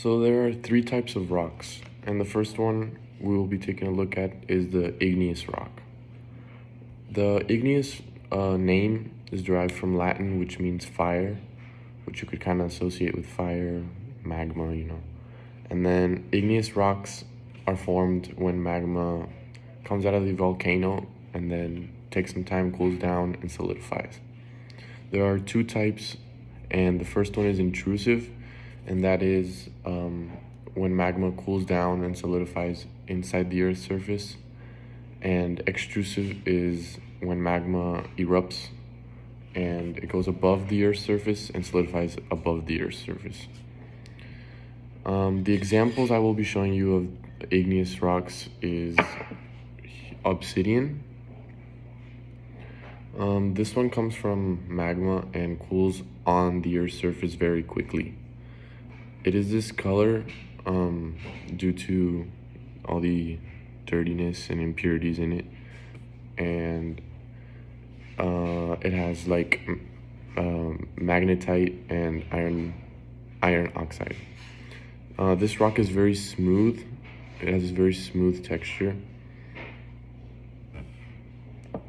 So there are three types of rocks, and the first one we will be taking a look at is the igneous rock. The igneous name is derived from Latin, which means fire, which you could kind of associate with fire, magma, And then igneous rocks are formed when magma comes out of the volcano and then takes some time, cools down, and solidifies. There are two types, and the first one is intrusive, and that is when magma cools down and solidifies inside the Earth's surface. And extrusive is when magma erupts and it goes above the Earth's surface and solidifies above the Earth's surface. The examples I will be showing you of igneous rocks is obsidian. This one comes from magma and cools on the Earth's surface very quickly. It is this color due to all the dirtiness and impurities in it, and it has like magnetite and iron oxide. This rock is very smooth. It has a very smooth texture.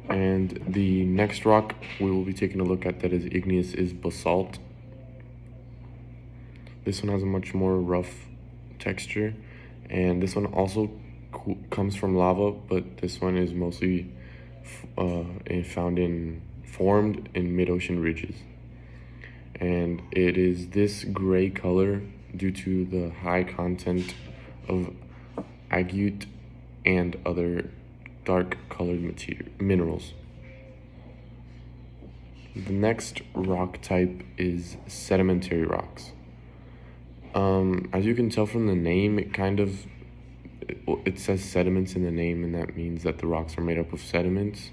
And the next rock we will be taking a look at that is igneous is basalt. This one has a much more rough texture, and this one also comes from lava, but this one is mostly formed in mid-ocean ridges. And it is this gray color due to the high content of agate and other dark colored minerals. The next rock type is sedimentary rocks. As you can tell from the name, it says sediments in the name, and that means that the rocks are made up of sediments,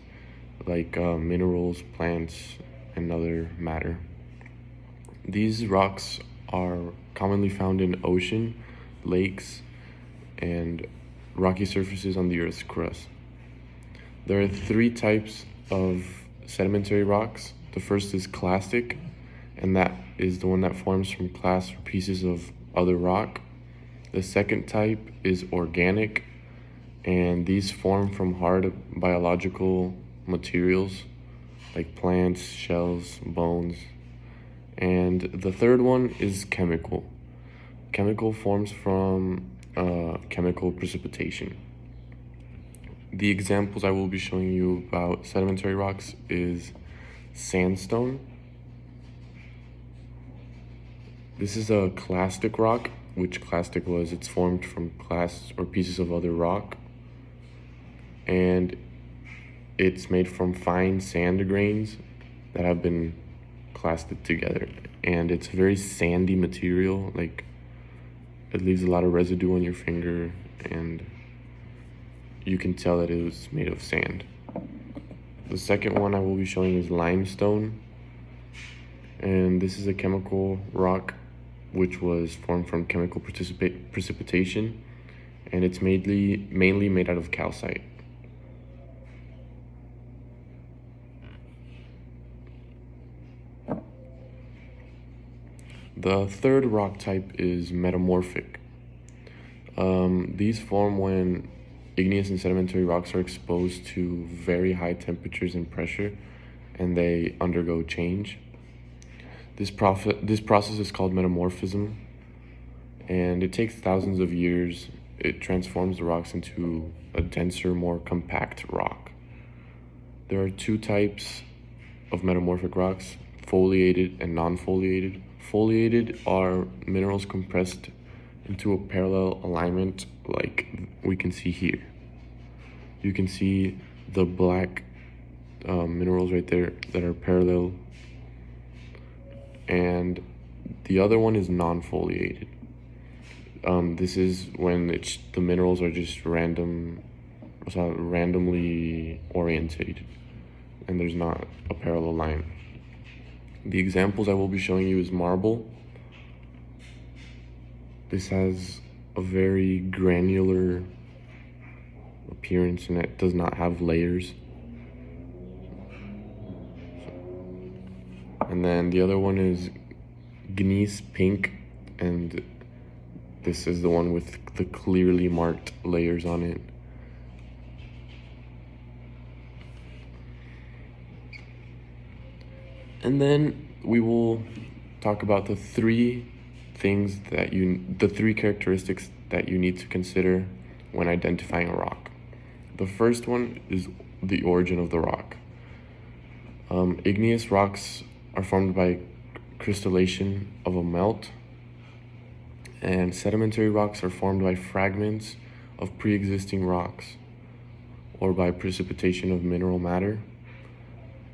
like minerals, plants, and other matter. These rocks are commonly found in ocean, lakes, and rocky surfaces on the Earth's crust. There are three types of sedimentary rocks. The first is clastic, and that is the one that forms from clasts or pieces of other rock. The second type is organic, and these form from hard biological materials like plants, shells, bones. And the third one is chemical. Chemical forms from chemical precipitation. The examples I will be showing you about sedimentary rocks is sandstone. This is a clastic rock, which clastic was, it's formed from clasts or pieces of other rock. And it's made from fine sand grains that have been clasted together. And it's a very sandy material, like it leaves a lot of residue on your finger, and you can tell that it was made of sand. The second one I will be showing is limestone. And this is a chemical rock which was formed from chemical precipitation, and it's mainly made out of calcite. The third rock type is metamorphic. These form when igneous and sedimentary rocks are exposed to very high temperatures and pressure, and they undergo change. This process is called metamorphism, and it takes thousands of years. It transforms the rocks into a denser, more compact rock. There are two types of metamorphic rocks, foliated and non-foliated. Foliated are minerals compressed into a parallel alignment like we can see here. You can see the black minerals right there that are parallel, and the other one is non-foliated. This is when the minerals are just randomly orientated, and there's not a parallel line. The examples I will be showing you is marble. This has a very granular appearance, and it does not have layers. And then the other one is gneiss pink, and This is the one with the clearly marked layers on it. And then we will talk about the three characteristics that you need to consider when identifying a rock. The first one is the origin of the rock. Igneous rocks are formed by crystallization of a melt, and sedimentary rocks are formed by fragments of pre-existing rocks or by precipitation of mineral matter.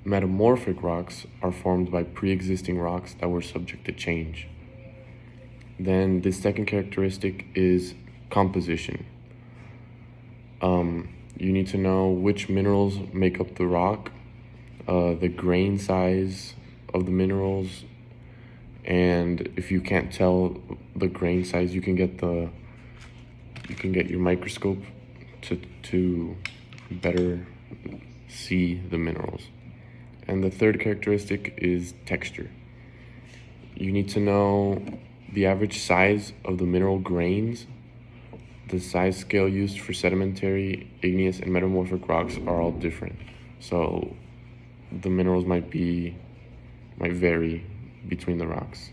Metamorphic rocks are formed by pre-existing rocks that were subject to change. Then the second characteristic is composition. You need to know which minerals make up the rock, the grain size of the minerals, and if you can't tell the grain size, you can get your microscope to better see the minerals. And the third characteristic is texture. You need to know the average size of the mineral grains. The size scale used for sedimentary, igneous, and metamorphic rocks are all different. So the minerals might vary between the rocks.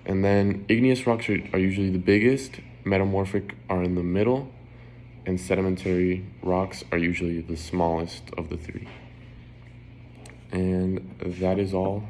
And then igneous rocks are usually the biggest, metamorphic are in the middle, and sedimentary rocks are usually the smallest of the three. And that is all